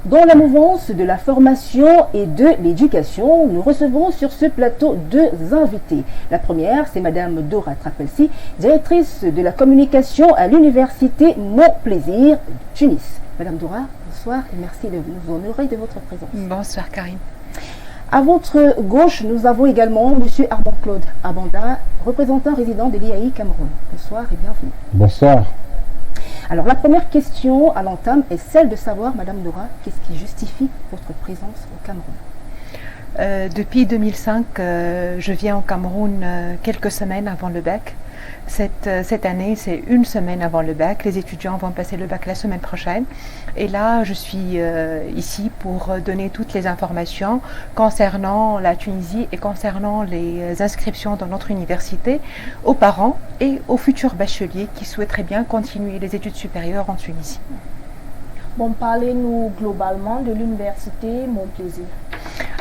Dans la mouvance de la formation et de l'éducation, nous recevons sur ce plateau deux invités. La première, c'est Madame Dora Trapelsi, directrice de la communication à l'université Mon Plaisir, Tunis. Madame Dora, bonsoir et merci de nous honorer de votre présence. Bonsoir Karine. À votre gauche, nous avons également Monsieur Armand-Claude Abanda, représentant résident de l'IAI Cameroun. Bonsoir et bienvenue. Bonsoir. Alors la première question à l'entame est celle de savoir, Madame Dora, qu'est-ce qui justifie votre présence au Cameroun? Depuis 2005, je viens au Cameroun quelques semaines avant le bac. Cette année, c'est une semaine avant le bac. Les étudiants vont passer le bac la semaine prochaine. Et là, je suis ici pour donner toutes les informations concernant la Tunisie et concernant les inscriptions dans notre université aux parents et aux futurs bacheliers qui souhaiteraient bien continuer les études supérieures en Tunisie. Bon, parlez-nous globalement de l'université Mon Plaisir.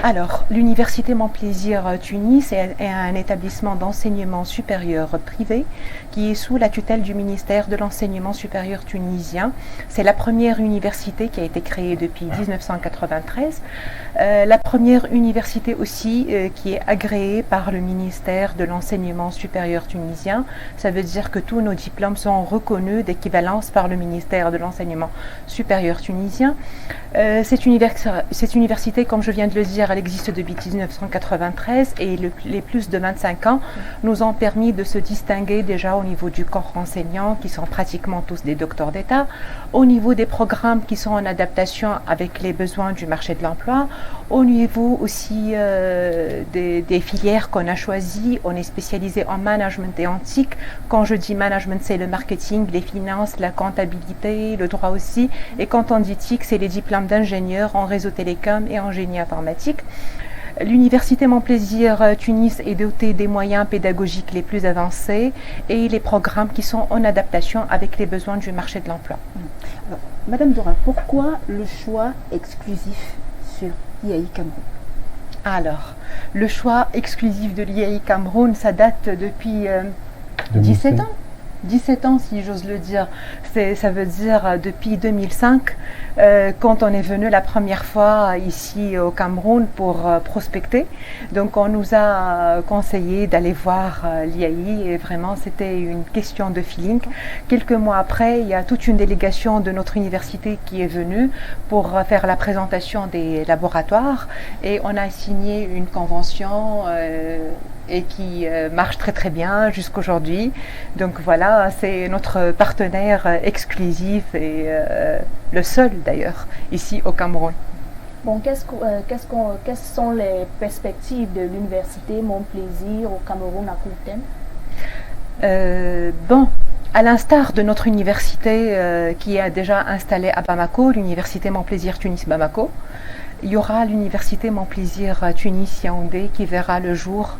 Alors, l'université Mon Plaisir Tunis est un établissement d'enseignement supérieur privé qui est sous la tutelle du ministère de l'enseignement supérieur tunisien. C'est la première université qui a été créée depuis 1993. La première université aussi qui est agréée par le ministère de l'enseignement supérieur tunisien. Ça veut dire que tous nos diplômes sont reconnus d'équivalence par le ministère de l'enseignement supérieur tunisien. Cette université, comme je viens de le dire, elle existe depuis 1993 et les plus de 25 ans nous ont permis de se distinguer déjà au niveau du corps enseignant qui sont pratiquement tous des docteurs d'État, au niveau des programmes qui sont en adaptation avec les besoins du marché de l'emploi, au niveau aussi des filières qu'on a choisies. On est spécialisé en management et en TIC. Quand je dis management, c'est le marketing, les finances, la comptabilité, le droit aussi. Et quand on dit TIC, c'est les diplômes d'ingénieur en réseau télécom et en génie informatique. L'université Mon Plaisir Tunis est dotée des moyens pédagogiques les plus avancés et les programmes qui sont en adaptation avec les besoins du marché de l'emploi. Alors, Madame Dora, pourquoi le choix exclusif sur l'IAI Cameroun? Alors, le choix exclusif de l'IAI Cameroun, ça date depuis 17 ans. 17 ans, si j'ose le dire. Ça veut dire depuis 2005, quand on est venu la première fois ici au Cameroun pour prospecter. Donc, on nous a conseillé d'aller voir l'IAI et vraiment, c'était une question de feeling. Quelques mois après, il y a toute une délégation de notre université qui est venue pour faire la présentation des laboratoires et on a signé une convention et qui marche très très bien jusqu'aujourd'hui. Donc voilà, c'est notre partenaire exclusif et le seul d'ailleurs ici au Cameroun. Bon, quelles sont les perspectives de l'université Mon Plaisir au Cameroun à court terme? Bon, à l'instar de notre université qui est déjà installée à Bamako, l'université Mon Plaisir Tunis Bamako, il y aura l'université Mon Plaisir Tunis Yaoundé qui verra le jour.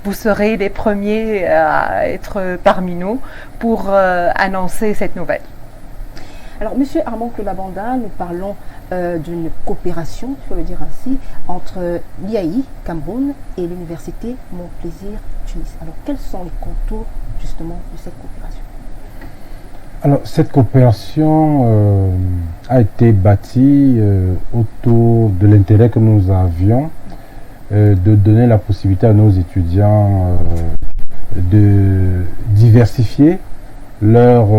Vous serez les premiers à être parmi nous pour annoncer cette nouvelle. Alors, Monsieur Armand-Claude Abanda, nous parlons d'une coopération, il faut le dire ainsi, entre l'IAI Cameroun et l'université Mon Plaisir Tunis. Alors, quels sont les contours justement de cette coopération? Alors, cette coopération a été bâtie autour de l'intérêt que nous avions de donner la possibilité à nos étudiants de diversifier leurs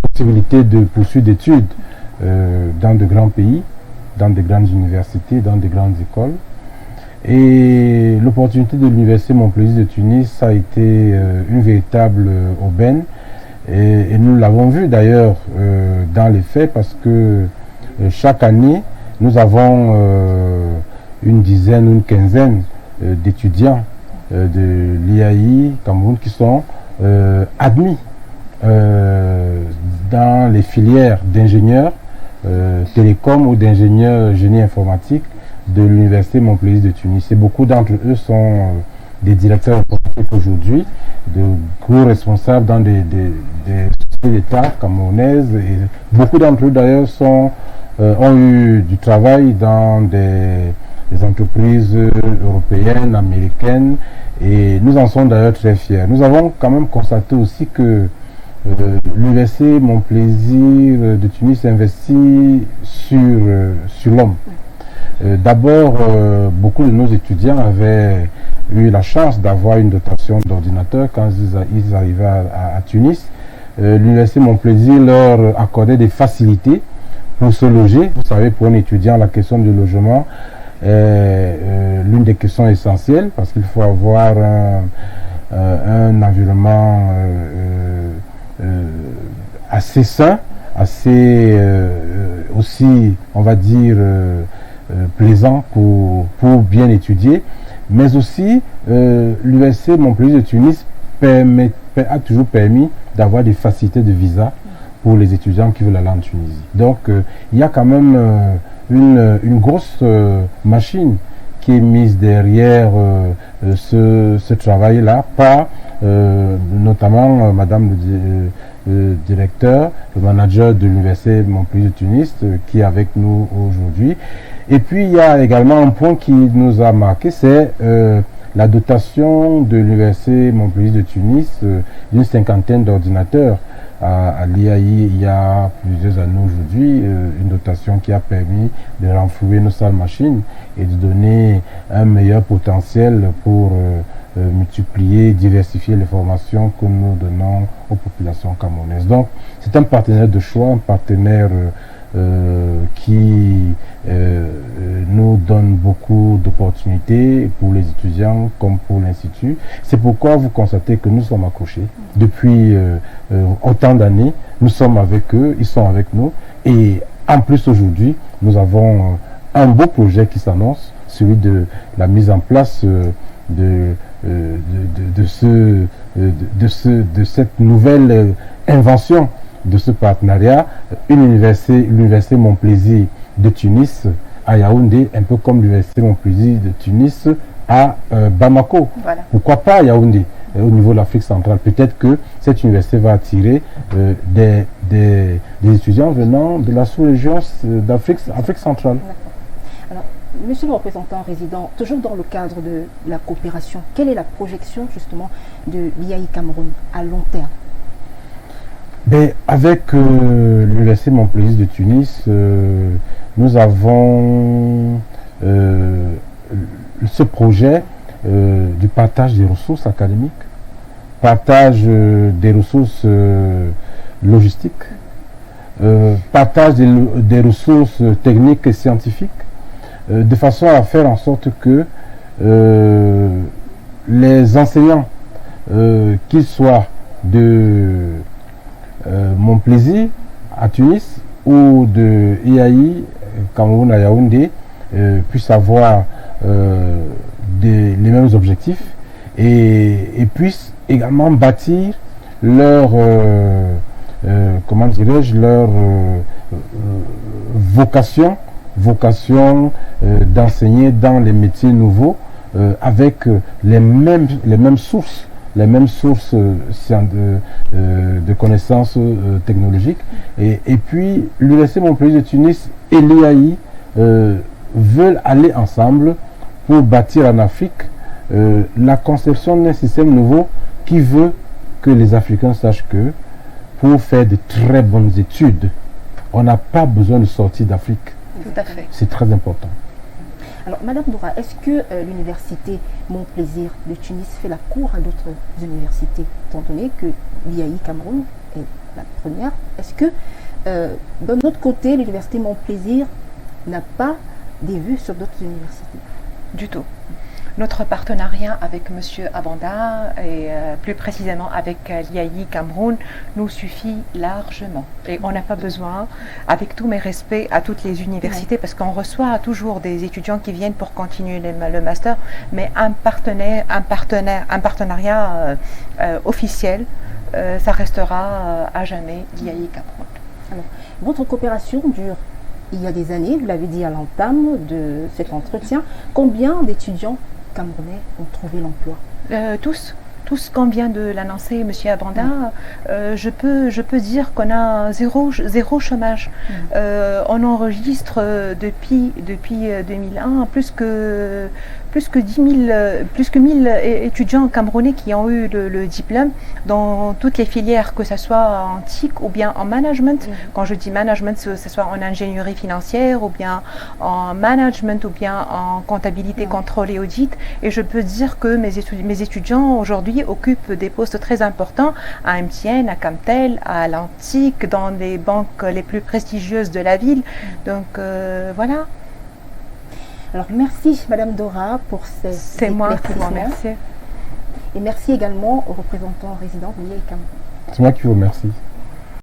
possibilités de poursuite d'études dans de grands pays, dans de grandes universités, dans de grandes écoles. Et l'opportunité de l'université Mon Plaisir de Tunis a été une véritable aubaine et nous l'avons vu d'ailleurs dans les faits parce que chaque année nous avons une dizaine ou une quinzaine d'étudiants de l'IAI Cameroun qui sont admis dans les filières d'ingénieurs télécom ou d'ingénieurs génie informatique de l'université Mon Plaisir de Tunis. Et beaucoup d'entre eux sont des directeurs informatiques aujourd'hui, de gros responsables dans des sociétés d'État camerounaises. Et beaucoup d'entre eux d'ailleurs ont eu du travail dans des entreprises européennes, américaines, et nous en sommes d'ailleurs très fiers. Nous avons quand même constaté aussi que l'université Mon Plaisir de Tunis investit sur l'homme. D'abord, beaucoup de nos étudiants avaient eu la chance d'avoir une dotation d'ordinateur quand ils arrivaient à Tunis. L'université Mon Plaisir leur accordait des facilités pour se loger. Vous savez, pour un étudiant, la question du logement est l'une des questions essentielles parce qu'il faut avoir un environnement assez sain, assez aussi, on va dire, plaisant pour bien étudier. Mais aussi, l'université Mon Plaisir de Tunis a toujours permis d'avoir des facilités de visa pour les étudiants qui veulent aller en Tunisie. Donc, il y a quand même une grosse machine qui est mise derrière ce travail-là par notamment Madame le directeur, le manager de l'université Mon Plaisir de Tunis qui est avec nous aujourd'hui. Et puis il y a également un point qui nous a marqué, c'est la dotation de l'université Mon Plaisir de Tunis d'une 50aine d'ordinateurs à l'IAI il y a plusieurs années aujourd'hui, une dotation qui a permis de renflouer nos salles machines et de donner un meilleur potentiel pour multiplier, diversifier les formations que nous donnons aux populations camerounaises. Donc c'est un partenaire de choix, un partenaire qui nous donne beaucoup d'opportunités pour les étudiants comme pour l'Institut. C'est pourquoi vous constatez que nous sommes accrochés. Depuis autant d'années, nous sommes avec eux, ils sont avec nous. Et en plus aujourd'hui, nous avons un beau projet qui s'annonce, celui de la mise en place de cette nouvelle invention de ce partenariat, l'université Mon Plaisir de Tunis à Yaoundé, un peu comme l'université Mon Plaisir de Tunis à Bamako. Voilà. Pourquoi pas à Yaoundé au niveau de l'Afrique centrale? Peut-être que cette université va attirer des étudiants venant de la sous-région d'Afrique centrale. Alors, monsieur le représentant résident, toujours dans le cadre de la coopération, quelle est la projection justement de l'IAI Cameroun à long terme? Ben, avec l'université Mon Plaisir de Tunis, nous avons ce projet du partage des ressources académiques, partage des ressources logistiques, partage des ressources techniques et scientifiques, de façon à faire en sorte que les enseignants, qu'ils soient de Mon Plaisir à Tunis ou de IAI Cameroun à Yaoundé puissent avoir les mêmes objectifs et puissent également bâtir leur comment dirais-je, leur vocation d'enseigner dans les métiers nouveaux avec les mêmes sources de connaissances technologiques. Et puis, l'université Mon Plaisir de Tunis et l'IAI veulent aller ensemble pour bâtir en Afrique la conception d'un système nouveau qui veut que les Africains sachent que pour faire de très bonnes études, on n'a pas besoin de sortir d'Afrique. Tout à fait. C'est très important. Alors, Madame Doura, est-ce que l'université Mon Plaisir de Tunis fait la cour à d'autres universités, étant donné que l'IAI Cameroun est la première? Est-ce que, d'un autre côté, l'université Mon Plaisir n'a pas des vues sur d'autres universités? Du tout. Notre partenariat avec M. Abanda et plus précisément avec l'IAI Cameroun nous suffit largement. Et on n'a pas besoin, avec tous mes respects à toutes les universités, parce qu'on reçoit toujours des étudiants qui viennent pour continuer le master, mais un partenariat officiel, ça restera à jamais l'IAI Cameroun. Alors, votre coopération dure il y a des années, vous l'avez dit à l'entame de cet entretien. Combien d'étudiants camerounais ont trouvé l'emploi? Tous, comme vient de l'annoncer M. Abanda, je peux dire qu'on a zéro chômage. On enregistre depuis 2001 plus plus que 1000 étudiants camerounais qui ont eu le diplôme dans toutes les filières, que ce soit en TIC ou bien en management. Quand je dis management, que ce soit en ingénierie financière ou bien en management ou bien en comptabilité, contrôle et audit. Et je peux dire que mes étudiants aujourd'hui occupent des postes très importants à MTN, à Camtel, à l'Antique, dans les banques les plus prestigieuses de la ville. Donc voilà. Alors merci Madame Dora pour ces C'est moi qui vous remercie. Et merci également aux représentants résidents de l'IA Cameroun. C'est moi qui vous remercie.